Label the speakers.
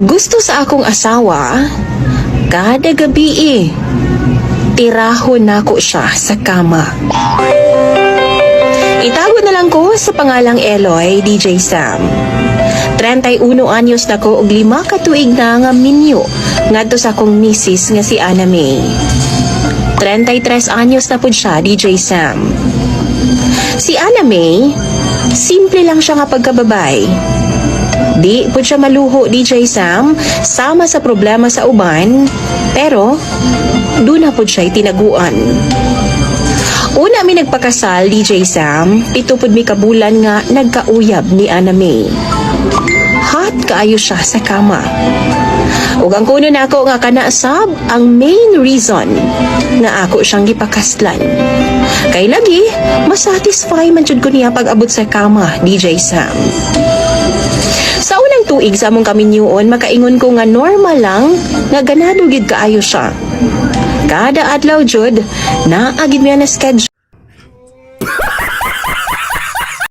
Speaker 1: Gusto sa akong asawa, kada gabi tirahon nako siya sa kama. Itago na lang ko sa pangalang Eloy, DJ Sam. 31 anyos na ko ug 5 ka tuig na nga minyo ngadto sa akong misis nga si Ana May. 33 anyos na pud siya, DJ Sam. Si Ana May, simple lang siya nga pagkababay. Di pud siya maluho, DJ Sam, sama sa problema sa uban, pero doon na pud siya tinaguan. Una mi nagpakasal, DJ Sam, 7 pud mi kabulan nga nagkauyab ni Ana May. Hot kaayo siya sa kama. Ug ang kuno nako nga kanasab ang main reason nga ako siyang gipakaslan. Kay lagi, masatisfy man jud ko niya pag abot sa kama, DJ Sam. Sa unang tuig sa among kaminyuon, makaingon ko nga normal lang nga ganado gid kaayo siya. Kada adlaw jud, naagid miya na schedule